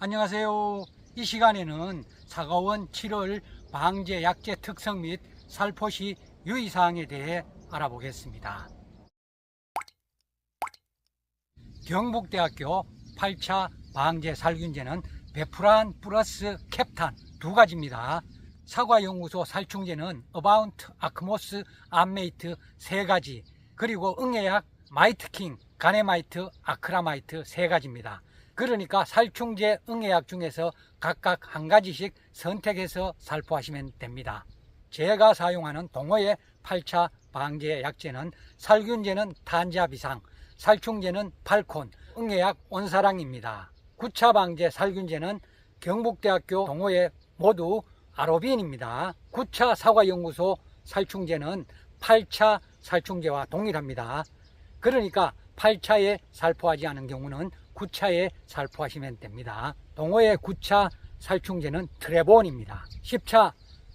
안녕하세요. 이 시간에는 사과원 7월 방제 약제 특성 및 살포시 유의사항에 대해 알아보겠습니다. 경북대학교 8차 방제 살균제는 베프란 플러스 캡탄 두 가지입니다. 사과연구소 살충제는 어바운트, 아크모스, 암메이트 세 가지, 그리고 응애약 마이트킹, 가네마이트, 아크라마이트 세 가지입니다. 그러니까 살충제, 응애약 중에서 각각 한 가지씩 선택해서 살포하시면 됩니다. 제가 사용하는 동호회 8차 방제 약제는 살균제는 탄자비상, 살충제는 팔콘, 응애약 온사랑입니다. 9차 방제 살균제는 경북대학교 동호회 모두 아로빈입니다. 9차 사과연구소 살충제는 8차 살충제와 동일합니다. 그러니까 8차에 살포하지 않은 경우는 9차에 살포하시면 됩니다. 동호회 9차 살충제는 트레본입니다. 10차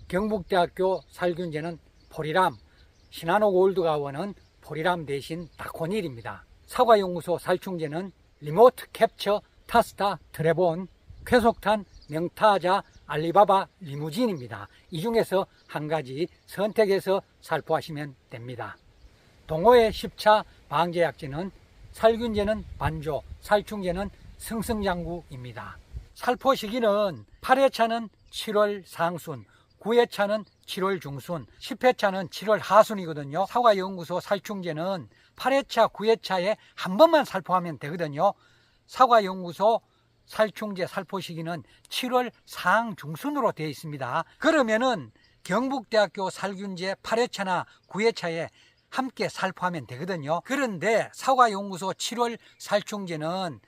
경북대학교 살균제는 포리람, 시나노골드가원은 포리람 대신 다코닐입니다. 사과연구소 살충제는 리모트 캡처, 타스타, 트레본, 쾌속탄, 명타자, 알리바바, 리무진입니다. 이 중에서 한 가지 선택해서 살포하시면 됩니다. 동호회 10차 방제약제는 살균제는 반조, 살충제는 승승장구입니다. 살포 시기는 8회차는 7월 상순, 9회차는 7월 중순, 10회차는 7월 하순이거든요. 사과연구소 살충제는 8회차, 9회차에 한 번만 살포하면 되거든요. 사과연구소 살충제 살포 시기는 7월 상중순으로 되어 있습니다. 그러면은 경북대학교 살균제 8회차나 9회차에 함께 살포하면 되거든요. 그런데 사과연구소 7월 살충제는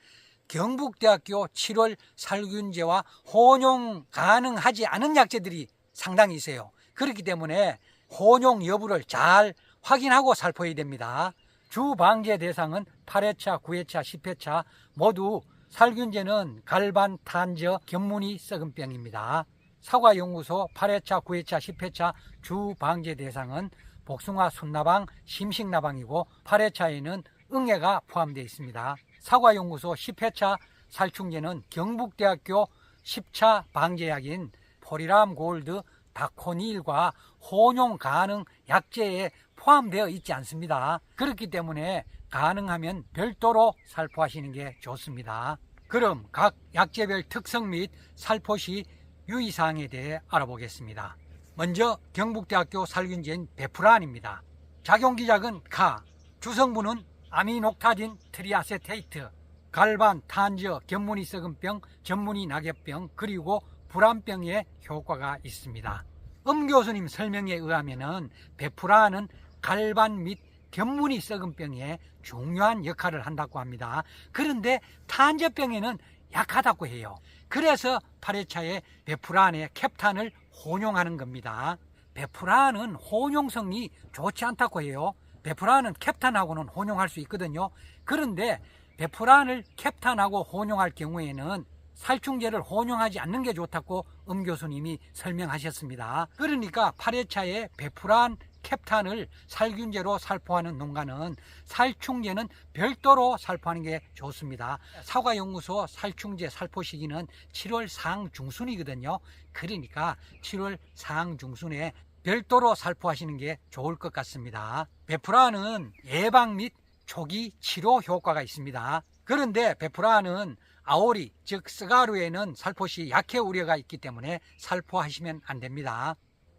경북대학교 7월 살균제와 혼용 가능하지 않은 약제들이 상당히 있어요. 그렇기 때문에 혼용 여부를 잘 확인하고 살포해야 됩니다. 주 방제 대상은 8회차, 9회차, 10회차 모두 살균제는 갈반, 탄저, 견무늬 썩은병입니다. 사과연구소 8회차, 9회차, 10회차 주 방제 대상은 복숭아 순나방, 심식나방이고 8회차에는 응애가 포함되어 있습니다. 사과연구소 10회차 살충제는 경북대학교 10차 방제약인 포리람 골드, 다코닐과 혼용 가능 약제에 포함되어 있지 않습니다. 그렇기 때문에 가능하면 별도로 살포하시는 게 좋습니다. 그럼 각 약제별 특성 및 살포 시 유의사항에 대해 알아보겠습니다. 먼저 경북대학교 살균제인 베프란입니다. 작용기작은 가, 주성분은 아미녹타딘 트리아세테이트, 갈반, 탄저, 견무늬 썩은병, 전무늬 낙엽병, 그리고 불안병에 효과가 있습니다. 교수님 설명에 의하면 베프란은 갈반 및 견무늬 썩은병에 중요한 역할을 한다고 합니다. 그런데 탄저병에는 약하다고 해요. 그래서 8회차에 베프란에 캡탄을 혼용하는 겁니다. 베프란은 혼용성이 좋지 않다고 해요. 베프란은 캡탄하고는 혼용할 수 있거든요. 그런데 베프란을 캡탄하고 혼용할 경우에는 살충제를 혼용하지 않는 게 좋다고 교수님이 설명하셨습니다. 그러니까 8회차에 베프란 캡탄을 살균제로 살포하는 농가는 살충제는 별도로 살포하는 게 좋습니다. 사과연구소 살충제 살포 시기는 7월 상중순이거든요. 그러니까 7월 상중순에 별도로 살포하시는 게 좋을 것 같습니다. 베프란은 예방 및 초기 치료 효과가 있습니다. 그런데 베프란은 아오리, 즉 스가루에는 살포 시 약해 우려가 있기 때문에 살포하시면 안 됩니다.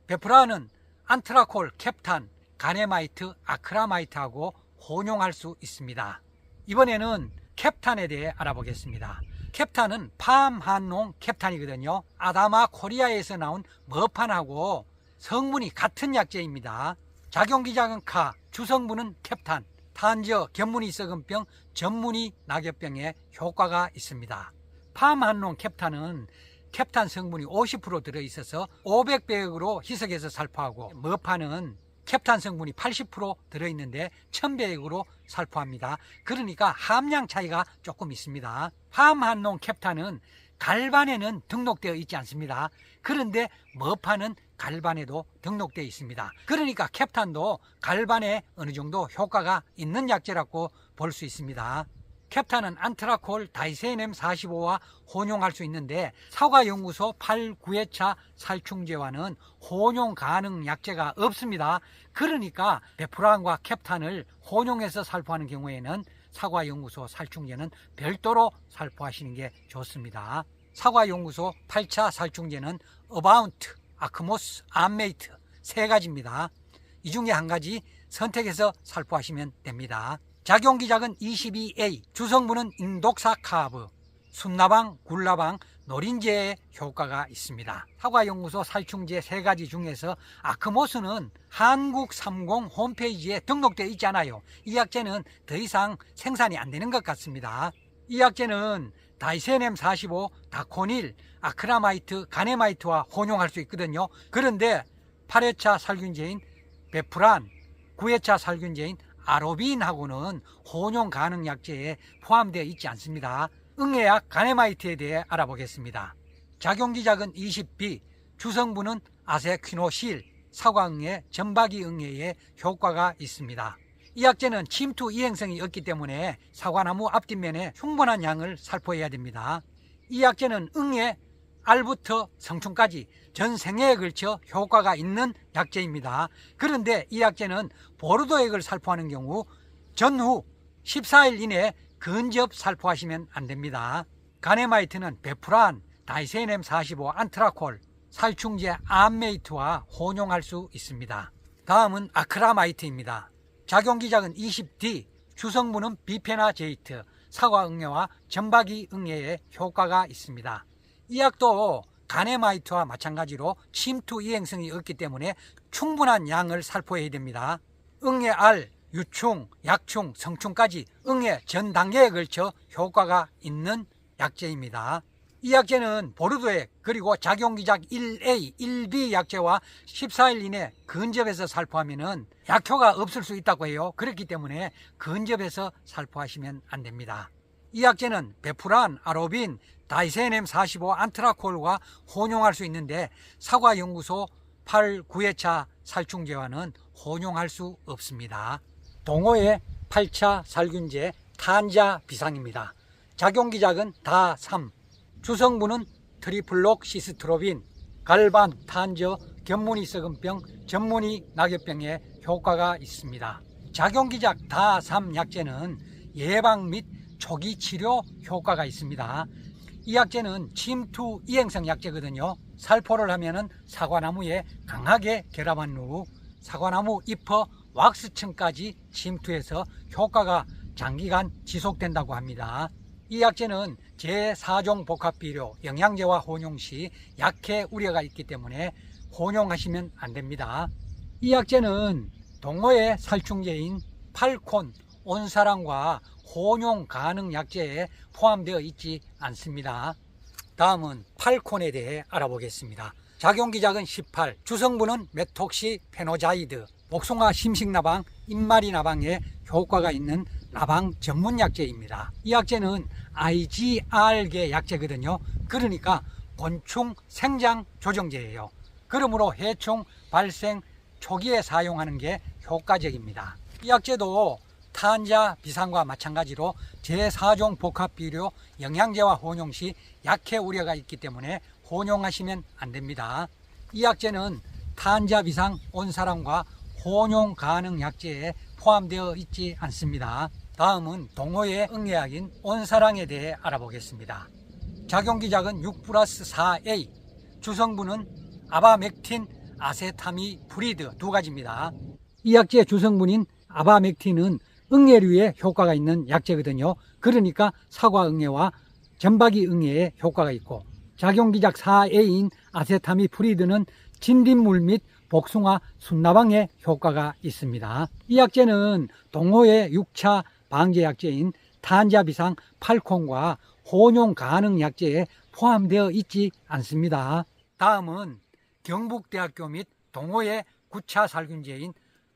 베프란은 안트라콜, 캡탄, 가네마이트, 아크라마이트하고 혼용할 수 있습니다. 이번에는 캡탄에 대해 알아보겠습니다. 캡탄은 팜한농 캡탄이거든요. 아다마 코리아에서 나온 머판하고 성분이 같은 약제입니다. 작용기작은 카, 주성분은 캡탄, 탄저, 견무늬 썩은병, 전무늬 낙엽병에 효과가 있습니다. 팜한농 캡탄은 캡탄 성분이 50% 들어있어서 500배역으로 희석해서 살포하고 머판은 캡탄 성분이 80% 들어있는데 1000배역으로 살포합니다. 그러니까 함량 차이가 조금 있습니다. 팜한농 캡탄은 갈반에는 등록되어 있지 않습니다. 그런데 머판은 갈반에도 등록되어 있습니다. 그러니까 캡탄도 갈반에 어느 정도 효과가 있는 약제라고 볼 수 있습니다. 캡탄은 안트라콜 다이세넴 45와 혼용할 수 있는데 사과연구소 8, 9회차 살충제와는 혼용 가능 약제가 없습니다. 그러니까 베프란과 캡탄을 혼용해서 살포하는 경우에는 사과연구소 살충제는 별도로 살포하시는 게 좋습니다. 사과연구소 8차 살충제는 어바운트, 아크모스, 암메이트 세 가지입니다. 이 중에 한 가지 선택해서 살포하시면 됩니다. 작용기작은 22A, 주성분은 인독사카브, 순나방, 굴라방, 노린제에 효과가 있습니다. 사과연구소 살충제 세 가지 중에서 아크모스는 한국30 홈페이지에 등록되어 있지 않아요. 이 약제는 더 이상 생산이 안 되는 것 같습니다. 이 약제는 다이세넴 45, 다코닐, 아크라마이트, 가네마이트와 혼용할 수 있거든요. 그런데 8회차 살균제인 베프란, 9회차 살균제인 아로빈하고는 혼용 가능 약제에 포함되어 있지 않습니다. 응애약 가네마이트에 대해 알아보겠습니다. 작용기작은 20B, 주성분은 아세퀴노실, 사과응애, 전박이응애에 효과가 있습니다. 이 약제는 침투 이행성이 없기 때문에 사과나무 앞뒷면에 충분한 양을 살포해야 됩니다. 이 약제는 응애, 알부터 성충까지 전 생애에 걸쳐 효과가 있는 약제입니다. 그런데 이 약제는 보르도액을 살포하는 경우 전후 14일 이내에 근접 살포하시면 안 됩니다. 가네마이트는 베프란, 다이세넴 45, 안트라콜, 살충제 암메이트와 혼용할 수 있습니다. 다음은 아크라마이트입니다. 작용기작은 20D, 주성분은 비페나제이트, 사과응애와 전박이응애에 효과가 있습니다. 이 약도 가네마이트와 마찬가지로 침투 이행성이 없기 때문에 충분한 양을 살포해야 됩니다. 응애알, 유충, 약충, 성충까지 응애 전 단계에 걸쳐 효과가 있는 약제입니다. 이 약제는 보르도액 그리고 작용기작 1A, 1B 약제와 14일 이내 근접해서 살포하면 약효가 없을 수 있다고 해요. 그렇기 때문에 근접해서 살포하시면 안 됩니다. 이 약제는 베프란, 아로빈, 다이세넴 45, 안트라콜과 혼용할 수 있는데 사과연구소 8, 9회차 살충제와는 혼용할 수 없습니다. 동호회 8차 살균제 탄자 비상입니다. 작용기작은 다3, 주성분은 트리플록 시스트로빈, 갈반, 탄저, 견무니 썩은병, 전무니 낙엽병에 효과가 있습니다. 작용기작 다3 약제는 예방 및 초기 치료 효과가 있습니다. 이 약제는 침투 이행성 약제거든요. 살포를 하면은 사과나무에 강하게 결합한 후 사과나무 잎의 왁스층까지 침투해서 효과가 장기간 지속된다고 합니다. 이 약제는 제4종 복합비료 영양제와 혼용 시 약해 우려가 있기 때문에 혼용하시면 안 됩니다. 이 약제는 동호회 살충제인 팔콘, 온사랑과 혼용 가능 약제에 포함되어 있지 않습니다. 다음은 팔콘에 대해 알아보겠습니다. 작용기작은 18, 주성분은 메톡시페노자이드, 복숭아 심식나방, 입마리나방에 효과가 있는 나방 전문 약제입니다. 이 약제는 IGR계 약제거든요. 그러니까 곤충 생장 조정제예요. 그러므로 해충 발생 초기에 사용하는 게 효과적입니다. 이 약제도 탄자 비상과 마찬가지로 제4종 복합비료 영양제와 혼용 시 약해 우려가 있기 때문에 혼용하시면 안 됩니다. 이 약제는 탄자 비상 온사랑과 혼용 가능 약제에 포함되어 있지 않습니다. 다음은 동호회 응애약인 온사랑에 대해 알아보겠습니다. 작용기작은 6+4A, 주성분은 아바맥틴, 아세타미프리드 두 가지입니다. 이 약제의 주성분인 아바맥틴은 응애류에 효과가 있는 약제거든요. 그러니까 사과응애와 전박이응애에 효과가 있고, 작용기작 4A인 아세타미프리드는 진딧물 및 복숭아 순나방에 효과가 있습니다. 이 약제는 동호회 6차 방제 약제인 탄자비상 팔콘과 혼용 가능 약제에 포함되어 있지 않습니다. 다음은 경북대학교 및 동호회 9차 살균제인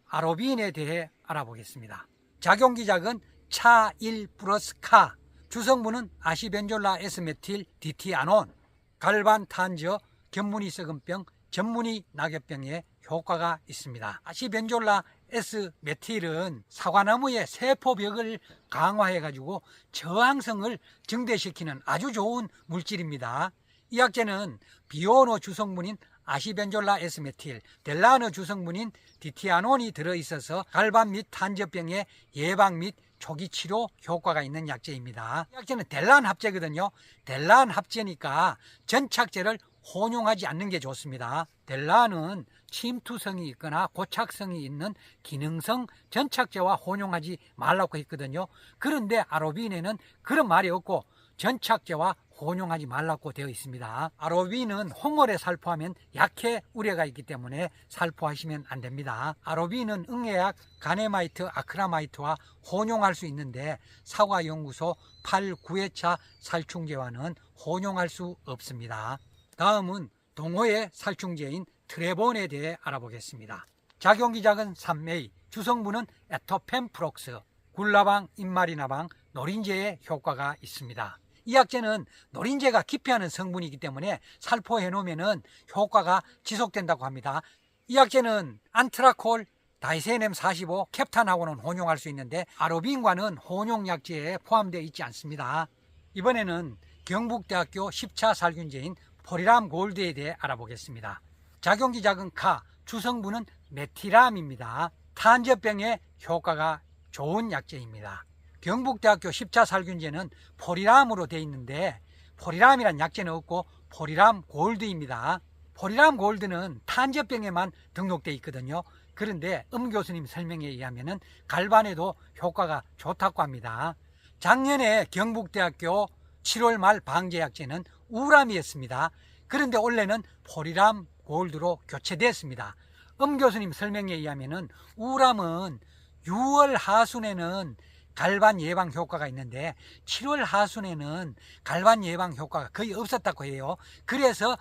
아로빈에 대해 알아보겠습니다. 작용기작은 차1+카, 주성분은 아시벤졸라 에스메틸 디티아논, 갈반 탄저, 견무니 썩은병, 전무니 낙엽병에 효과가 있습니다. 아시벤졸라 S메틸은 사과나무의 세포벽을 강화해가지고 저항성을 증대시키는 아주 좋은 물질입니다. 이 약재는 비오노 주성분인 아시벤졸라 S메틸, 델라노 주성분인 디티아논이 들어있어서 갈반 및 탄저병의 예방 및 초기 치료 효과가 있는 약재입니다. 이 약재는 델란 합제거든요. 델란 합제니까 전착제를 혼용하지 않는 게 좋습니다. 델란은 침투성이 있거나 고착성이 있는 기능성 전착제와 혼용하지 말라고 했거든요. 그런데 아로빈에는 그런 말이 없고 전착제와 혼용하지 말라고 되어 있습니다. 아로빈은 홍어에 살포하면 약해 우려가 있기 때문에 살포하시면 안 됩니다. 아로빈은 응애약 가네마이트, 아크라마이트와 혼용할 수 있는데 사과연구소 8, 9회차 살충제와는 혼용할 수 없습니다. 다음은 동호회 살충제인 트레본에 대해 알아보겠습니다. 작용기작은 산메이, 주성분은 에토펜프록스, 굴라방, 인마리나방, 노린제의 효과가 있습니다. 이 약재는 노린제가 기피하는 성분이기 때문에 살포해 놓으면 효과가 지속된다고 합니다. 이 약재는 안트라콜, 다이세넴 45, 캡탄하고는 혼용할 수 있는데 아로빈과는 혼용 약재에 포함되어 있지 않습니다. 이번에는 경북대학교 10차 살균제인 포리람 골드에 대해 알아보겠습니다. 작용기작은 카, 주성분은 메티람입니다. 탄저병에 효과가 좋은 약재입니다. 경북대학교 10차 살균제는 포리람으로 되어 있는데 포리람이란 약재는 없고 포리람 골드입니다. 포리람 골드는 탄저병에만 등록되어 있거든요. 그런데 교수님 설명에 의하면 갈반에도 효과가 좋다고 합니다. 작년에 경북대학교 7월 말 방제약제는 우람이었습니다. 그런데 올해는 포리람 골드로 교체됐습니다. 교수님 설명에 의하면 우람은 6월 하순에는 갈반 예방 효과가 있는데 7월 하순에는 갈반 예방 효과가 거의 없었다고 해요. 그래서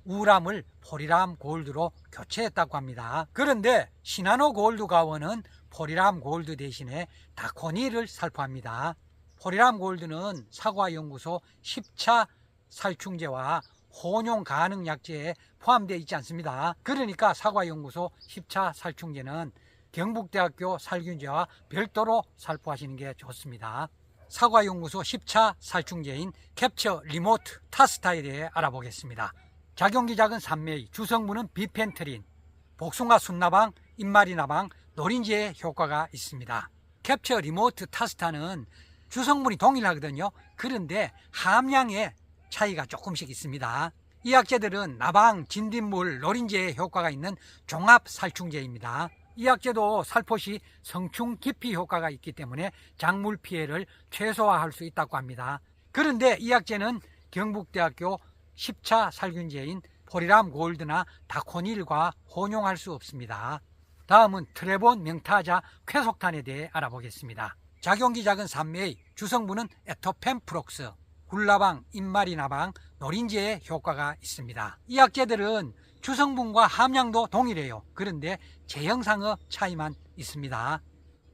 우람을 포리람 골드로 교체했다고 합니다. 그런데 시나노 골드 가원은 포리람 골드 대신에 다코니를 살포합니다. 포리람 골드는 사과연구소 10차 살충제와 혼용 가능 약제에 포함되어 있지 않습니다. 그러니까 사과연구소 10차 살충제는 경북대학교 살균제와 별도로 살포하시는 게 좋습니다. 사과연구소 10차 살충제인 캡처 리모트 타스타에 대해 알아보겠습니다. 작용기작은 산메이, 주성분은 비펜트린, 복숭아 순나방, 인마리나방, 노린제의 효과가 있습니다. 캡처 리모트 타스타는 주성분이 동일하거든요. 그런데 함량의 차이가 조금씩 있습니다. 이 약재들은 나방, 진딧물, 노린제의 효과가 있는 종합 살충제입니다. 이 약재도 살포 시 성충 기피 효과가 있기 때문에 작물 피해를 최소화할 수 있다고 합니다. 그런데 이 약재는 경북대학교 10차 살균제인 포리람 골드나 다코닐과 혼용할 수 없습니다. 다음은 트레본 명타자 쾌속탄에 대해 알아보겠습니다. 작용기작은 산메이, 주성분은 에토펜프록스, 굴라방, 인마리나방, 노린제의 효과가 있습니다. 이 약재들은 주성분과 함량도 동일해요. 그런데 제형상의 차이만 있습니다.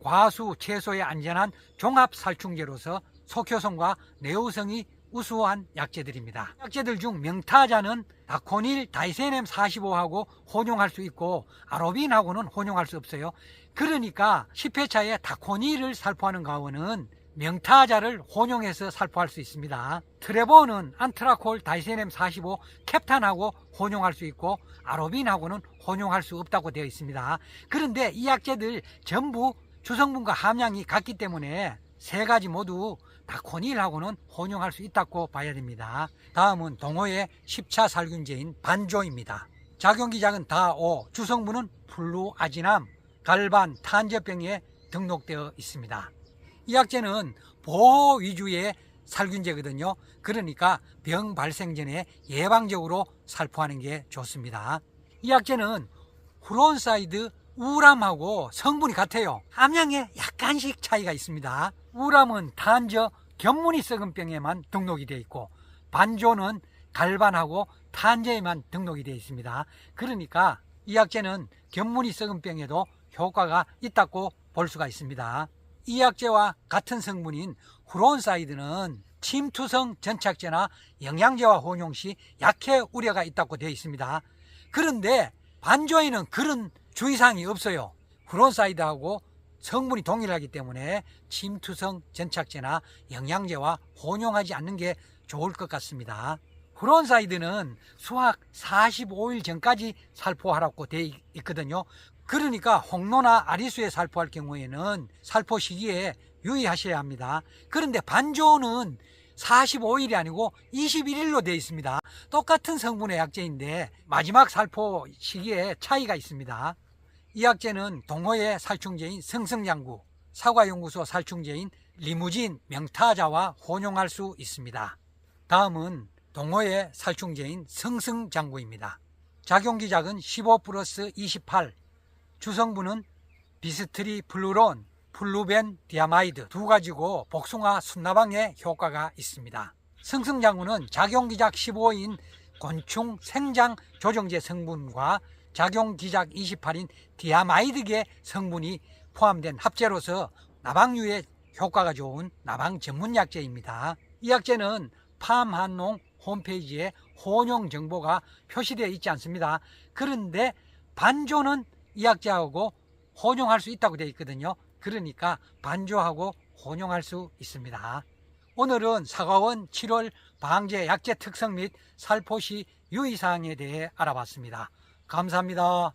과수, 채소에 안전한 종합 살충제로서 속효성과 내후성이 우수한 약재들입니다. 약재들 중 명타자는 다코닐, 다이세넴 45하고 혼용할 수 있고 아로빈하고는 혼용할 수 없어요. 그러니까 10회차에 다코닐을 살포하는 가원은 명타자를 혼용해서 살포할 수 있습니다. 트레본은 안트라콜, 다이세넴 45, 캡탄하고 혼용할 수 있고 아로빈하고는 혼용할 수 없다고 되어 있습니다. 그런데 이 약재들 전부 주성분과 함량이 같기 때문에 세 가지 모두 다코닐하고는 혼용할 수 있다고 봐야 됩니다. 다음은 동호회 10차 살균제인 반조입니다. 작용기작은 다오, 주성분은 플루아지남, 갈반, 탄저병에 등록되어 있습니다. 이 약재는 보호 위주의 살균제거든요. 그러니까 병 발생 전에 예방적으로 살포하는 게 좋습니다. 이 약재는 후론사이드 우람하고 성분이 같아요. 함량에 약간씩 차이가 있습니다. 우람은 탄저, 견문이 썩은 병에만 등록이 되어 있고 반조는 갈반하고 탄저에만 등록이 되어 있습니다. 그러니까 이 약재는 견문이 썩은 병에도 효과가 있다고 볼 수가 있습니다. 이 약재와 같은 성분인 후론사이드는 침투성 전착제나 영양제와 혼용 시 약해 우려가 있다고 되어 있습니다. 그런데 반조에는 그런 주의사항이 없어요. 후론사이드하고 성분이 동일하기 때문에 침투성 전착제나 영양제와 혼용하지 않는 게 좋을 것 같습니다. 후론사이드는 수확 45일 전까지 살포하라고 되어 있거든요. 그러니까 홍로나 아리수에 살포할 경우에는 살포 시기에 유의하셔야 합니다. 그런데 반조는 45일이 아니고 21일로 되어 있습니다. 똑같은 성분의 약제인데 마지막 살포 시기에 차이가 있습니다. 이 약제는 동호회 살충제인 성성장구, 사과연구소 살충제인 리무진, 명타자와 혼용할 수 있습니다. 다음은 동호회 살충제인 성성장구입니다. 작용기작은 15+28, 주성분은 비스트리 플루론, 플루벤 디아마이드 두 가지고 복숭아 순나방에 효과가 있습니다. 성성장구는 작용기작 15인 곤충 생장 조정제 성분과 작용기작 28인 디아마이드계 성분이 포함된 합제로서 나방류에 효과가 좋은 나방 전문 약제입니다. 이 약제는 팜한농 홈페이지에 혼용 정보가 표시되어 있지 않습니다. 그런데 반조는 이 약제하고 혼용할 수 있다고 되어 있거든요. 그러니까 반조하고 혼용할 수 있습니다. 오늘은 사과원 7월 방제 약제 특성 및 살포시 유의사항에 대해 알아봤습니다. 감사합니다.